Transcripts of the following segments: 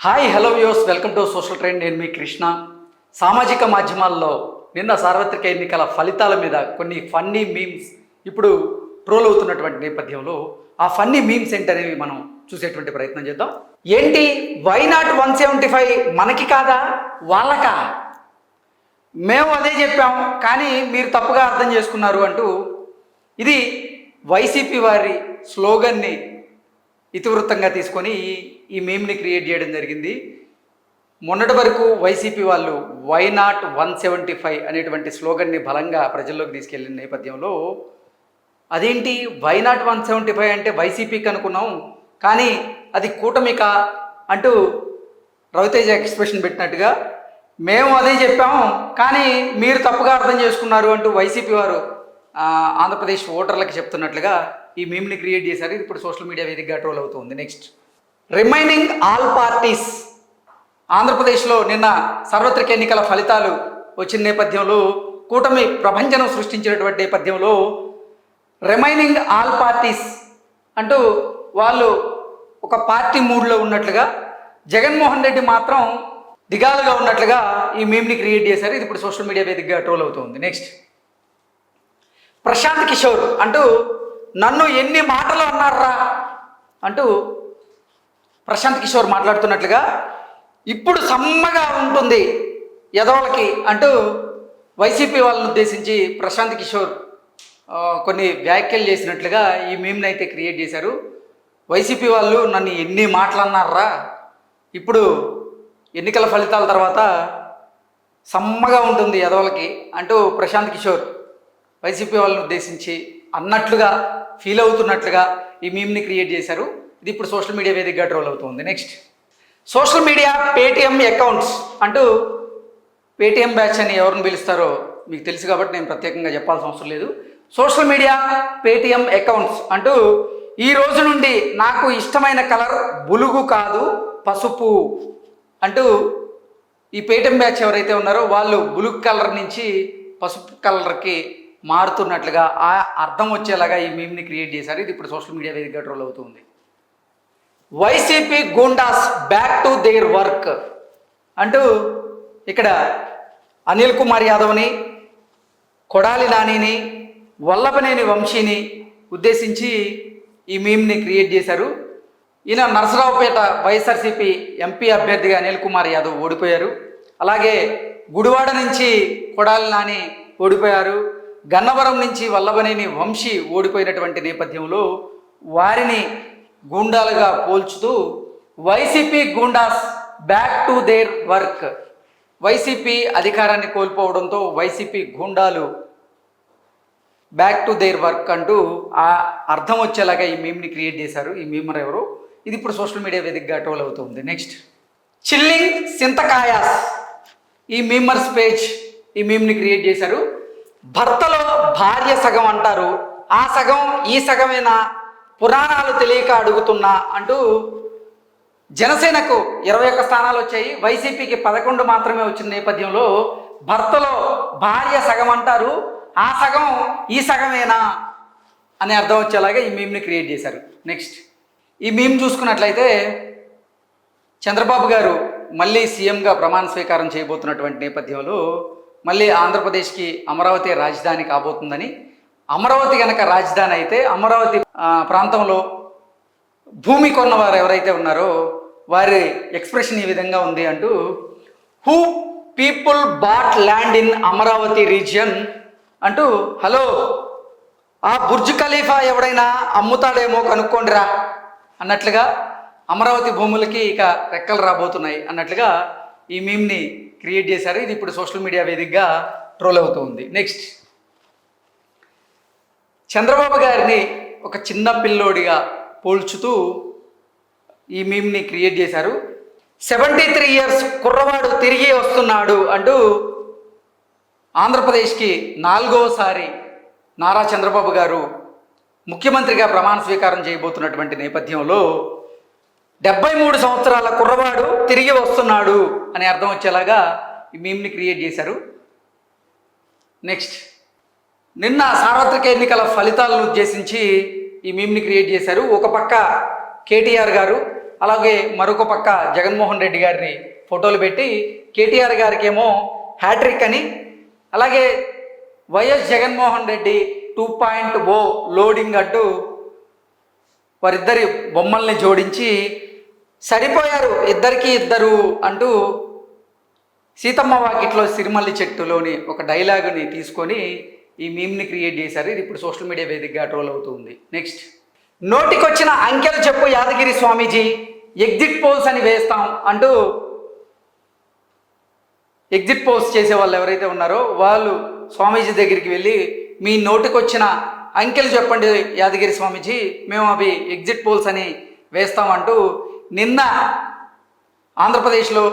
Hi hello views, welcome to social trend. నేను మీ కృష్ణ. సామాజిక మాధ్యమాల్లో నిన్న సార్వత్రిక ఎన్నికల ఫలితాల మీద కొన్ని ఫన్నీ మీమ్స్ ఇప్పుడు ట్రోల్ అవుతున్నటువంటి నేపథ్యంలో ఆ ఫన్నీ మీమ్స్ ఏంటనేవి మనం చూసేటువంటి ప్రయత్నం చేద్దాం. ఏంటి వై నాట్ 175 మనకి కాదా వాళ్ళకా? మేము అదే చెప్పాం కానీ మీరు తప్పుగా అర్థం చేసుకున్నారు అంటూ ఇది వైసీపీ వారి స్లోగన్ని ఇతివృత్తంగా తీసుకొని ఈ మీమ్ని క్రియేట్ చేయడం జరిగింది. మొన్నటి వరకు వైసీపీ వాళ్ళు వై నాట్ 175 అనేటువంటి స్లోగన్ని బలంగా ప్రజల్లోకి తీసుకెళ్లిన నేపథ్యంలో అదేంటి వై నాట్ 175 అంటే వైసీపీకి అనుకున్నాం కానీ అది కూటమికా అంటూ రవితేజ ఎక్స్ప్రెషన్ పెట్టినట్టుగా మేము అదే చెప్పాము కానీ మీరు తప్పుగా అర్థం చేసుకున్నారు అంటూ వైసీపీ వారు ఆంధ్రప్రదేశ్ ఓటర్లకు చెప్తున్నట్లుగా ఈ మీమ్ని క్రియేట్ చేశారు. ఇది ఇప్పుడు సోషల్ మీడియా వేదికగా ట్రోల్ అవుతుంది. Next, remaining all parties. ఆంధ్రప్రదేశ్లో నిన్న సార్వత్రిక ఎన్నికల ఫలితాలు వచ్చిన నేపథ్యంలో కూటమి ప్రభంజనం సృష్టించినటువంటి నేపథ్యంలో రిమైనింగ్ ఆల్ పార్టీస్ అంటూ వాళ్ళు ఒక పార్టీ మూడ్లో ఉన్నట్లుగా, జగన్మోహన్ రెడ్డి మాత్రం దిగాలుగా ఉన్నట్లుగా ఈ మీమ్ని క్రియేట్ చేశారు. ఇది ఇప్పుడు సోషల్ మీడియా వేదికగా ట్రోల్ అవుతుంది. నెక్స్ట్, ప్రశాంత్ కిషోర్ అంటూ నన్ను ఎన్ని మాటలు అన్నారా అంటూ ప్రశాంత్ కిషోర్ మాట్లాడుతున్నట్లుగా ఇప్పుడు సమ్మగా ఉంటుంది ఎదవలకి అంటూ వైసీపీ వాళ్ళని ఉద్దేశించి ప్రశాంత్ కిషోర్ కొన్ని వ్యాఖ్యలు చేసినట్లుగా ఈ మీమ్ని అయితే క్రియేట్ చేశారు. వైసీపీ వాళ్ళు నన్ను ఎన్ని మాటలు అన్నారా, ఇప్పుడు ఎన్నికల ఫలితాల తర్వాత సమ్మగా ఉంటుంది ఎదవలకి అంటూ ప్రశాంత్ కిషోర్ వైసీపీ వాళ్ళని ఉద్దేశించి అన్నట్లుగా ఫీల్ అవుతున్నట్లుగా ఈ మీమ్ని క్రియేట్ చేశారు. ఇది ఇప్పుడు సోషల్ మీడియా వేదికగా ట్రోల్ అవుతుంది. Next, social media Paytm accounts అంటూ పేటిఎం బ్యాచ్ అని ఎవరిని పిలుస్తారో మీకు తెలుసు కాబట్టి నేను ప్రత్యేకంగా చెప్పాల్సిన అవసరం లేదు. సోషల్ మీడియా పేటిఎం అకౌంట్స్ అంటూ ఈ రోజు నుండి నాకు ఇష్టమైన కలర్ బులుగు కాదు పసుపు అంటూ ఈ పేటిఎం బ్యాచ్ ఎవరైతే ఉన్నారో వాళ్ళు బులుగు కలర్ నుంచి పసుపు కలర్కి మారుతున్నట్లుగా ఆ అర్థం వచ్చేలాగా ఈ మీమ్ని క్రియేట్ చేశారు. ఇది ఇప్పుడు సోషల్ మీడియా వేదికగా ట్రోల్ అవుతుంది. YCP goondas back to their వర్క్ అంటూ ఇక్కడ అనిల్ కుమార్ యాదవ్ని, కొడాలి నానిని, వల్లభనేని వంశీని ఉద్దేశించి ఈ మీమ్ని క్రియేట్ చేశారు. ఈయన నరసరావుపేట వైఎస్ఆర్సీపీ ఎంపీ అభ్యర్థిగా అనిల్ కుమార్ యాదవ్ ఓడిపోయారు. అలాగే గుడివాడ నుంచి కొడాలి నాని ఓడిపోయారు. గన్నవరం నుంచి వల్లభనేని వంశీ ఓడిపోయినటువంటి నేపథ్యంలో వారిని గూండాలుగా పోల్చుతూ YCP goondas back to their work, YCP అధికారాన్ని కోల్పోవడంతో వైసీపీ గూండాలు బ్యాక్ టు దేర్ వర్క్ అంటూ ఆ అర్థం వచ్చేలాగా ఈ మీమ్ని క్రియేట్ చేశారు. ఈ మీమర్ ఎవరు? ఇది ఇప్పుడు సోషల్ మీడియా వేదికగా ట్రోల్ అవుతుంది. నెక్స్ట్, చిల్లింగ్ సింతకాయాస్. ఈ మీమర్స్ పేజ్ ఈ మీమ్ని క్రియేట్ చేశారు. భర్తలో భార్య సగం అంటారు, ఆ సగం ఈ సగమేనా, పురాణాలు తెలియక అడుగుతున్నా అంటూ జనసేనకు 21 స్థానాలు వచ్చాయి, వైసీపీకి 11 మాత్రమే వచ్చిన నేపథ్యంలో భర్తలో భార్య సగం అంటారు, ఆ సగం ఈ సగమేనా అని అర్థం వచ్చేలాగా ఈ మీమ్ని క్రియేట్ చేశారు. నెక్స్ట్, ఈ మీమ్ చూసుకున్నట్లయితే చంద్రబాబు గారు మళ్ళీ సీఎంగా ప్రమాణ స్వీకారం చేయబోతున్నటువంటి నేపథ్యంలో మళ్ళీ ఆంధ్రప్రదేశ్కి అమరావతి రాజధాని కాబోతుందని, అమరావతి కనుక రాజధాని అయితే అమరావతి ప్రాంతంలో భూమి కొన్నవారు ఎవరైతే ఉన్నారో వారి ఎక్స్ప్రెషన్ ఈ విధంగా ఉంది అంటూ who people bought land in Amaravati region అంటూ హలో ఆ బుర్జ్ ఖలీఫా ఎవడైనా అమ్ముతాడేమో కనుక్కోండిరా అన్నట్లుగా అమరావతి భూములకి ఇక రెక్కలు రాబోతున్నాయి అన్నట్లుగా ఈ మీమ్ని క్రియేట్ చేశారు. ఇది ఇప్పుడు సోషల్ మీడియా వేదికగా ట్రోల్ అవుతుంది. నెక్స్ట్, చంద్రబాబు గారిని ఒక చిన్న పిల్లోడిగా పోల్చుతూ ఈ మీమ్ని క్రియేట్ చేశారు. 73 years కుర్రవాడు తిరిగి వస్తున్నాడు అంటూ ఆంధ్రప్రదేశ్కి 4వసారి నారా చంద్రబాబు గారు ముఖ్యమంత్రిగా ప్రమాణ స్వీకారం చేయబోతున్నటువంటి నేపథ్యంలో 73 సంవత్సరాల కుర్రవాడు తిరిగి వస్తున్నాడు అని అర్థం వచ్చేలాగా ఈ మీమ్ని క్రియేట్ చేశారు. నెక్స్ట్, నిన్న సార్వత్రిక ఎన్నికల ఫలితాలను ఉద్దేశించి ఈ మీమ్ని క్రియేట్ చేశారు. ఒక పక్క కేటీఆర్ గారు, అలాగే మరొక పక్క జగన్మోహన్ రెడ్డి గారిని ఫోటోలు పెట్టి కేటీఆర్ గారికి ఏమో హ్యాట్రిక్ అని, అలాగే వైఎస్ జగన్మోహన్ రెడ్డి 2.0 లోడింగ్ అంటూ వారిద్దరి బొమ్మల్ని జోడించి సరిపోయారు ఇద్దరికి ఇద్దరు అంటూ సీతమ్మ వాకిట్లో సిరిమల్లి చెట్టులోని ఒక డైలాగుని తీసుకొని ఈ మీమ్ని క్రియేట్ చేశారు. ఇది ఇప్పుడు సోషల్ మీడియా వేదికగా ట్రోల్ అవుతుంది. నెక్స్ట్, నోటికొచ్చిన అంకెలు చెప్పు యాదగిరి స్వామీజీ, ఎగ్జిట్ పోల్స్ అని వేస్తాం అంటూ ఎగ్జిట్ పోల్స్ చేసే వాళ్ళు ఎవరైతే ఉన్నారో వాళ్ళు స్వామీజీ దగ్గరికి వెళ్ళి మీ నోటికొచ్చిన అంకెలు చెప్పండి యాదగిరి స్వామీజీ, మేము అవి ఎగ్జిట్ పోల్స్ అని వేస్తామంటూ నిన్న ఆంధ్రప్రదేశ్లో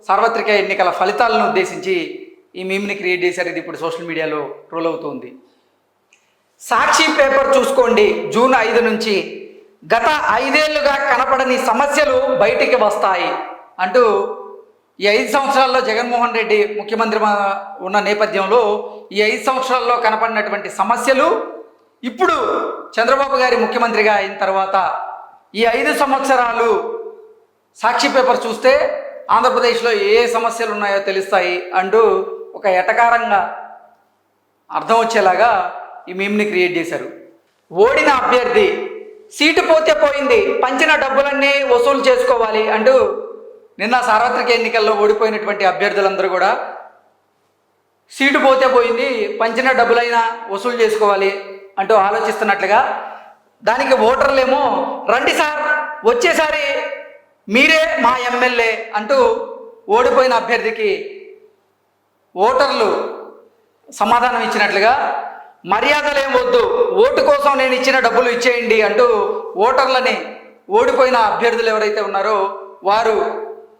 సార్వత్రిక ఎన్నికల ఫలితాలను ఉద్దేశించి ఈ మీమ్ని క్రియేట్ చేశారు. ఇది ఇప్పుడు సోషల్ మీడియాలో ట్రోల్ అవుతుంది. సాక్షి పేపర్ చూసుకోండి, జూన్ 5 నుంచి గత 5 ఏళ్లుగా కనపడని సమస్యలు బయటికి వస్తాయి అంటూ ఈ 5 సంవత్సరాల్లో జగన్మోహన్ రెడ్డి ముఖ్యమంత్రి ఉన్న నేపథ్యంలో ఈ 5 సంవత్సరాల్లో కనపడినటువంటి సమస్యలు ఇప్పుడు చంద్రబాబు గారి ముఖ్యమంత్రిగా అయిన తర్వాత ఈ 5 సంవత్సరాలు సాక్షి పేపర్ చూస్తే ఆంధ్రప్రదేశ్లో ఏ సమస్యలు ఉన్నాయో తెలుస్తాయి అంటూ ఒక ఎటకారంగా అర్థం వచ్చేలాగా ఈ మీమ్ని క్రియేట్ చేశారు. ఓడిన అభ్యర్థి సీటు పోతే పోయింది, పంచిన డబ్బులన్నీ వసూలు చేసుకోవాలి అంటూ నిన్న సార్వత్రిక ఎన్నికల్లో ఓడిపోయినటువంటి అభ్యర్థులందరూ కూడా సీటు పోతే పోయింది, పంచిన డబ్బులైనా వసూలు చేసుకోవాలి అంటూ ఆలోచిస్తున్నట్లుగా, దానికి ఓటర్లేమో రండి సార్ వచ్చేసారి మీరే మా ఎమ్మెల్యే అంటూ ఓడిపోయిన అభ్యర్థికి ఓటర్లు సమాధానం ఇచ్చినట్లుగా, మర్యాదలేం వద్దు, ఓటు కోసం నేను ఇచ్చిన డబ్బులు ఇచ్చేయండి అంటూ ఓటర్లని ఓడిపోయిన అభ్యర్థులు ఎవరైతే ఉన్నారో వారు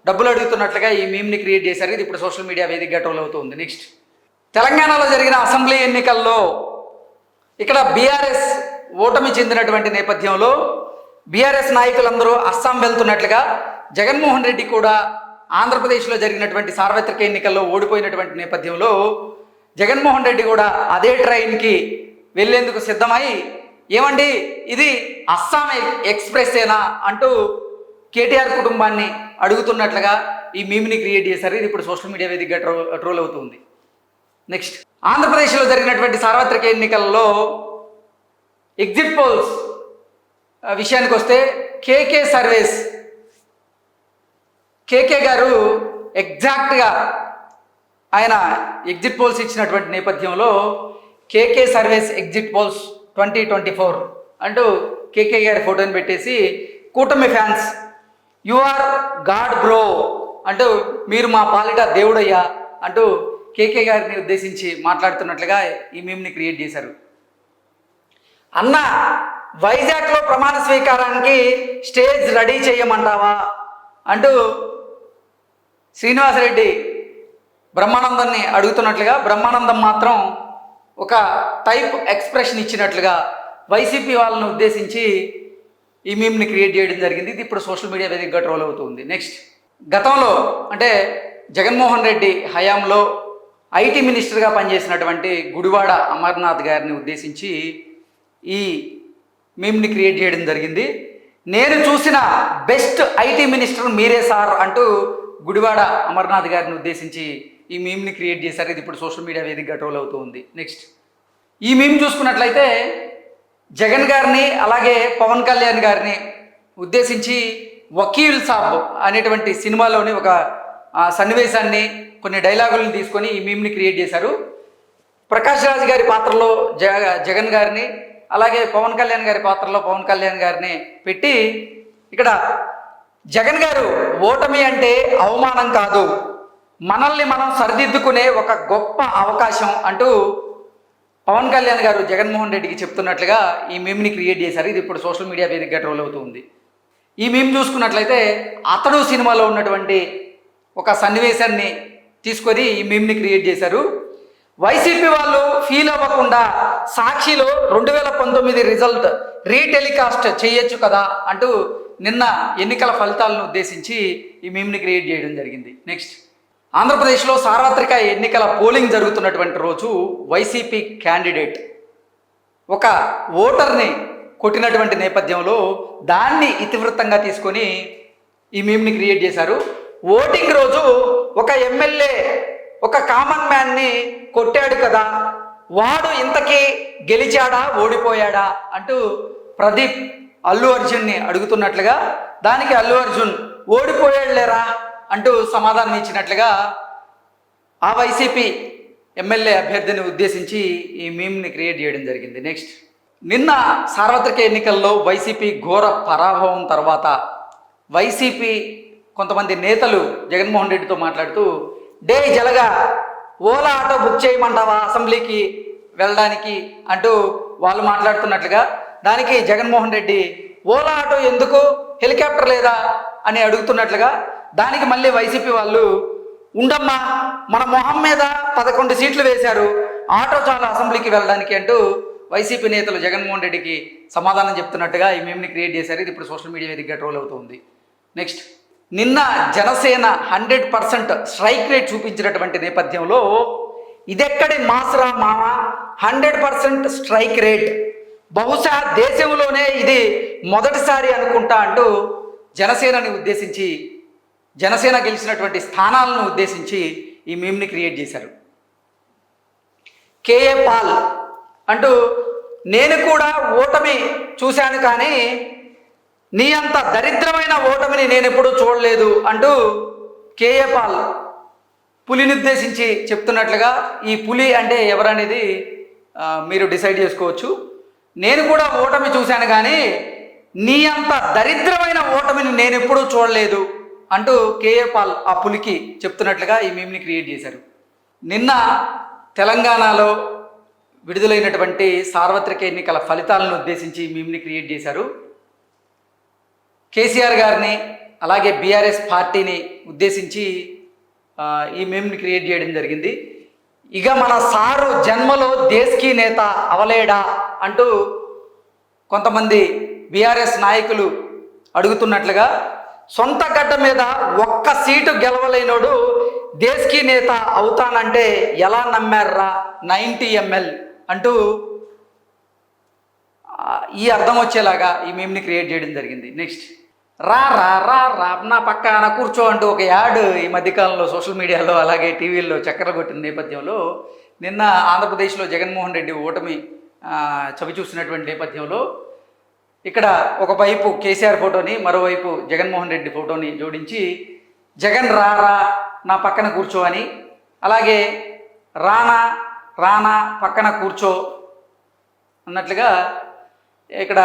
డబ్బులు అడుగుతున్నట్లుగా ఈ మీమ్ని క్రియేట్ చేశారు. ఇది ఇప్పుడు సోషల్ మీడియా వేదికగా ట్రోల్ అవుతుంది. నెక్స్ట్, తెలంగాణలో జరిగిన అసెంబ్లీ ఎన్నికల్లో ఇక్కడ బీఆర్ఎస్ ఓటమి చెందినటువంటి నేపథ్యంలో బీఆర్ఎస్ నాయకులందరూ అస్సాం వెళ్తున్నట్లుగా, జగన్మోహన్ రెడ్డి కూడా ఆంధ్రప్రదేశ్లో జరిగినటువంటి సార్వత్రిక ఎన్నికల్లో ఓడిపోయినటువంటి నేపథ్యంలో జగన్మోహన్ రెడ్డి కూడా అదే ట్రైన్కి వెళ్ళేందుకు సిద్ధమై, ఏమండి ఇది అస్సాం ఎక్స్ప్రెస్సేనా అంటూ కేటీఆర్ కుటుంబాన్ని అడుగుతున్నట్లుగా ఈ మీమ్ని క్రియేట్ చేశారు. ఇది ఇప్పుడు సోషల్ మీడియా వేదికగా ట్రోల్ అవుతుంది. నెక్స్ట్, ఆంధ్రప్రదేశ్లో జరిగినటువంటి సార్వత్రిక ఎన్నికల్లో ఎగ్జిట్ పోల్స్ విషయానికి వస్తే కేకే సర్వేస్, కేకే గారు ఎగ్జాక్ట్గా ఆయన ఎగ్జిట్ పోల్స్ ఇచ్చినటువంటి నేపథ్యంలో కేకే సర్వేస్ ఎగ్జిట్ పోల్స్ 2024 అంటూ కేకే గారి ఫోటోని పెట్టేసి, కూటమి fans you are god bro అంటూ మీరు మా పాలిట దేవుడయ్యా అంటూ కేకే గారిని ఉద్దేశించి మాట్లాడుతున్నట్లుగా ఈ మీమ్ని క్రియేట్ చేశారు. అన్న వైజాగ్లో ప్రమాణ స్వీకారానికి స్టేజ్ రెడీ చేయమంటావా అంటూ శ్రీనివాసరెడ్డి బ్రహ్మానందాన్ని అడుగుతున్నట్లుగా, బ్రహ్మానందం మాత్రం ఒక టైప్ ఎక్స్ప్రెషన్ ఇచ్చినట్లుగా వైసీపీ వాళ్ళని ఉద్దేశించి ఈ మీమ్ని క్రియేట్ చేయడం జరిగింది. ఇది ఇప్పుడు సోషల్ మీడియా వేదికగా ట్రోల్ అవుతుంది. నెక్స్ట్, గతంలో అంటే జగన్మోహన్ రెడ్డి హయాంలో ఐటీ మినిస్టర్గా పనిచేసినటువంటి గుడివాడ అమర్నాథ్ గారిని ఉద్దేశించి ఈ మీమ్ని క్రియేట్ చేయడం జరిగింది. నేను చూసిన బెస్ట్ ఐటీ మినిస్టర్ మీరే సార్ అంటూ గుడివాడ అమర్నాథ్ గారిని ఉద్దేశించి ఈ మీమ్ని క్రియేట్ చేశారు. ఇది ఇప్పుడు సోషల్ మీడియా వేదికగా ట్రోల్ అవుతూ ఉంది. నెక్స్ట్, ఈ మీమ్ చూసుకున్నట్లయితే జగన్ గారిని అలాగే పవన్ కళ్యాణ్ గారిని ఉద్దేశించి వకీల్ సాబ్ అనేటువంటి సినిమాలోని ఒక సన్నివేశాన్ని, కొన్ని డైలాగులను తీసుకొని ఈ మీమ్ని క్రియేట్ చేశారు. ప్రకాష్ రాజ్ గారి పాత్రలో జగన్ గారిని, అలాగే పవన్ కళ్యాణ్ గారి పాత్రలో పవన్ కళ్యాణ్ గారిని పెట్టి, ఇక్కడ జగన్ గారు ఓటమి అంటే అవమానం కాదు, మనల్ని మనం సరిదిద్దుకునే ఒక గొప్ప అవకాశం అంటూ పవన్ కళ్యాణ్ గారు జగన్మోహన్ రెడ్డికి చెప్తున్నట్లుగా ఈ మీమ్ని క్రియేట్ చేశారు. ఇది ఇప్పుడు సోషల్ మీడియా వేదికగా ట్రోల్ అవుతుంది. ఈ మీమ్ చూసుకున్నట్లయితే అతడు సినిమాలో ఉన్నటువంటి ఒక సన్నివేశాన్ని తీసుకొని ఈ మీమ్ని క్రియేట్ చేశారు. వైసీపీ వాళ్ళు ఫీల్ అవ్వకుండా సాక్షిలో 2019 రిజల్ట్ రీటెలికాస్ట్ చేయొచ్చు కదా అంటూ నిన్న ఎన్నికల ఫలితాలను ఉద్దేశించి ఈ మీమ్ని క్రియేట్ చేయడం జరిగింది. నెక్స్ట్, ఆంధ్రప్రదేశ్లో సార్వత్రిక ఎన్నికల పోలింగ్ జరుగుతున్నటువంటి రోజు వైసీపీ క్యాండిడేట్ ఒక ఓటర్ని కొట్టినటువంటి నేపథ్యంలో దాన్ని ఇతివృత్తంగా తీసుకొని ఈ మీమ్ని క్రియేట్ చేశారు. ఓటింగ్ రోజు ఒక ఎమ్మెల్యే ఒక కామన్ మ్యాన్ని కొట్టాడు కదా, వాడు ఇంతకీ గెలిచాడా ఓడిపోయాడా అంటూ ప్రదీప్ అల్లు అర్జున్ని అడుగుతున్నట్లుగా, దానికి అల్లు అర్జున్ ఓడిపోయాడులేరా అంటూ సమాధానం ఇచ్చినట్లుగా ఆ వైసీపీ ఎమ్మెల్యే అభ్యర్థిని ఉద్దేశించి ఈ మీమ్ని క్రియేట్ చేయడం జరిగింది. నెక్స్ట్, నిన్న సార్వత్రిక ఎన్నికల్లో వైసీపీ ఘోర పరాభవం తర్వాత వైసీపీ కొంతమంది నేతలు జగన్మోహన్ రెడ్డితో మాట్లాడుతూ, డే జలగా ఓలా ఆటో బుక్ చేయమంటావా అసెంబ్లీకి వెళ్ళడానికి అంటూ వాళ్ళు మాట్లాడుతున్నట్లుగా, దానికి జగన్మోహన్ రెడ్డి ఓలా ఆటో ఎందుకు, హెలికాప్టర్ లేదా అని అడుగుతున్నట్లుగా, దానికి మళ్ళీ వైసీపీ వాళ్ళు ఉండమ్మా మన మొహం మీద 11 సీట్లు వేశారు, ఆటో చాలా అసెంబ్లీకి వెళ్ళడానికి అంటూ వైసీపీ నేతలు జగన్మోహన్ రెడ్డికి సమాధానం చెప్తున్నట్టుగా ఈ మేమ్ని క్రియేట్ చేశారు. ఇది ఇప్పుడు సోషల్ మీడియా వేదికగా ట్రోల్ అవుతుంది. నెక్స్ట్, నిన్న జనసేన 100% స్ట్రైక్ రేట్ చూపించినటువంటి నేపథ్యంలో ఇదెక్కడి మాసరా మామ, 100% స్ట్రైక్ రేట్, బహుశా దేశంలోనే ఇది మొదటిసారి అనుకుంటా అంటూ జనసేనని ఉద్దేశించి, జనసేన గెలిచినటువంటి స్థానాలను ఉద్దేశించి ఈ మీమ్ని క్రియేట్ చేశారు. కేఏ పాల్ అంటూ, నేను కూడా ఓటమి చూశాను కానీ నీ అంత దరిద్రమైన ఓటమిని నేను ఎప్పుడూ చూడలేదు అంటూ కేఏ పాల్ పులిని ఉద్దేశించి చెప్తున్నట్లుగా, ఈ పులి అంటే ఎవరనేది మీరు డిసైడ్ చేసుకోవచ్చు. నేను కూడా ఓటమి చూశాను కానీ నీ అంత దరిద్రమైన ఓటమిని నేను ఎప్పుడూ చూడలేదు అంటూ కేఏ పాల్ ఆ పులికి చెప్తున్నట్లుగా ఈ మీమ్ని క్రియేట్ చేశారు. నిన్న తెలంగాణలో విడుదలైనటువంటి సార్వత్రిక ఎన్నికల ఫలితాలను ఉద్దేశించి ఈ మీమ్ని క్రియేట్ చేశారు. కేసీఆర్ గారిని అలాగే బీఆర్ఎస్ పార్టీని ఉద్దేశించి ఈ మీమ్ని క్రియేట్ చేయడం జరిగింది. ఇక మన సారు జన్మలో దేశ్కీ నేత అవలేడా అంటూ కొంతమంది బీఆర్ఎస్ నాయకులు అడుగుతున్నట్లుగా, సొంత గడ్డ మీద ఒక్క సీటు గెలవలేనోడు దేశ్కీ నేత అవుతానంటే ఎలా నమ్మారా 90 ml అంటూ ఈ అర్థం వచ్చేలాగా ఈ మీమ్ని క్రియేట్ చేయడం జరిగింది. నెక్స్ట్, రా రా రా రా నా పక్కన కూర్చో అంటూ ఒక యాడ్ ఈ మధ్యకాలంలో సోషల్ మీడియాలో అలాగే టీవీల్లో చక్కర కొట్టిన నేపథ్యంలో నిన్న ఆంధ్రప్రదేశ్లో జగన్మోహన్ రెడ్డి ఓటమి చవి చూసినటువంటి నేపథ్యంలో ఇక్కడ ఒకవైపు కేసీఆర్ ఫోటోని, మరోవైపు జగన్మోహన్ రెడ్డి ఫోటోని జోడించి జగన్ రా రా నా పక్కన కూర్చో అని, అలాగే రానా రానా పక్కన కూర్చో అన్నట్లుగా ఇక్కడ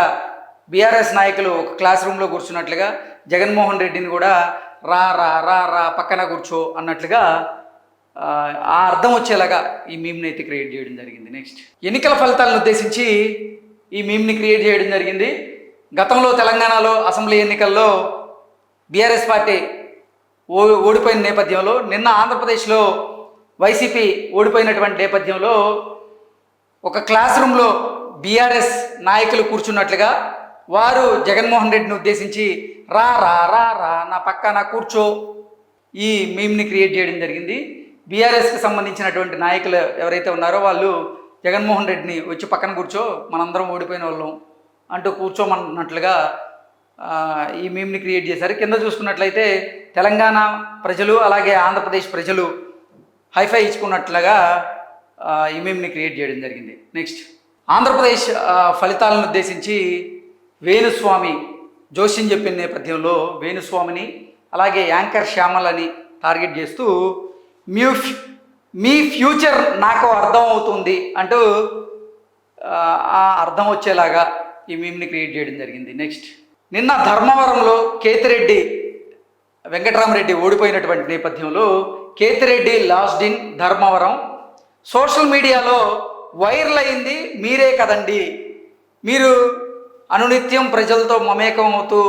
బీఆర్ఎస్ నాయకులు ఒక క్లాస్ రూమ్లో కూర్చున్నట్లుగా జగన్మోహన్ రెడ్డిని కూడా రా రా రా రా పక్కన కూర్చో అన్నట్లుగా ఆ అర్థం వచ్చేలాగా ఈ మీమ్ని అయితే క్రియేట్ చేయడం జరిగింది. నెక్స్ట్, ఎన్నికల ఫలితాలను ఉద్దేశించి ఈ మీమ్ని క్రియేట్ చేయడం జరిగింది. గతంలో తెలంగాణలో అసెంబ్లీ ఎన్నికల్లో బీఆర్ఎస్ పార్టీ ఓడిపోయిన నేపథ్యంలో నిన్న ఆంధ్రప్రదేశ్లో వైసీపీ ఓడిపోయినటువంటి నేపథ్యంలో ఒక క్లాస్ రూమ్లో బీఆర్ఎస్ నాయకులు కూర్చున్నట్లుగా వారు జగన్మోహన్ రెడ్డిని ఉద్దేశించి రా రా రా రా నా పక్కన కూర్చో ఈ మీమ్ని క్రియేట్ చేయడం జరిగింది. బీఆర్ఎస్కి సంబంధించినటువంటి నాయకులు ఎవరైతే ఉన్నారో వాళ్ళు జగన్మోహన్ రెడ్డిని వచ్చి పక్కన కూర్చో మనందరం ఓడిపోయిన వాళ్ళం అంటూ కూర్చోమన్నట్లుగా ఈ మీమ్ని క్రియేట్ చేశారు. కింద చూసుకున్నట్లయితే తెలంగాణ ప్రజలు అలాగే ఆంధ్రప్రదేశ్ ప్రజలు హైఫై ఇచ్చుకున్నట్లుగా ఈ మీమ్ని క్రియేట్ చేయడం జరిగింది. నెక్స్ట్, ఆంధ్రప్రదేశ్ ఫలితాలను ఉద్దేశించి వేణుస్వామి జోష్యం చెప్పిన నేపథ్యంలో వేణుస్వామిని అలాగే యాంకర్ శ్యామలని టార్గెట్ చేస్తూ మీ ఫ్యూచర్ నాకు అర్థం అవుతుంది అంటూ ఆ అర్థం వచ్చేలాగా ఈ మీమ్ని క్రియేట్ చేయడం జరిగింది. నెక్స్ట్, నిన్న ధర్మవరంలో కేతిరెడ్డి వెంకటరామరెడ్డి ఓడిపోయినటువంటి నేపథ్యంలో Kethireddy last in Dharmavaram social మీడియాలో వైరల్ అయింది మీరే కదండి. మీరు అనునిత్యం ప్రజలతో మమేకం అవుతూ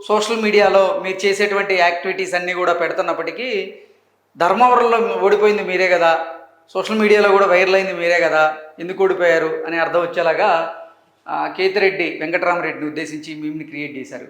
సోషల్ మీడియాలో మీరు చేసేటువంటి యాక్టివిటీస్ అన్నీ కూడా పెడుతున్నప్పటికీ ధర్మవరంలో ఓడిపోయింది మీరే కదా, సోషల్ మీడియాలో కూడా వైరల్ అయింది మీరే కదా, ఎందుకు ఓడిపోయారు అని అర్థం వచ్చేలాగా కేతిరెడ్డి వెంకటరామరెడ్డిని ఉద్దేశించి మీమ్ని క్రియేట్ చేశారు.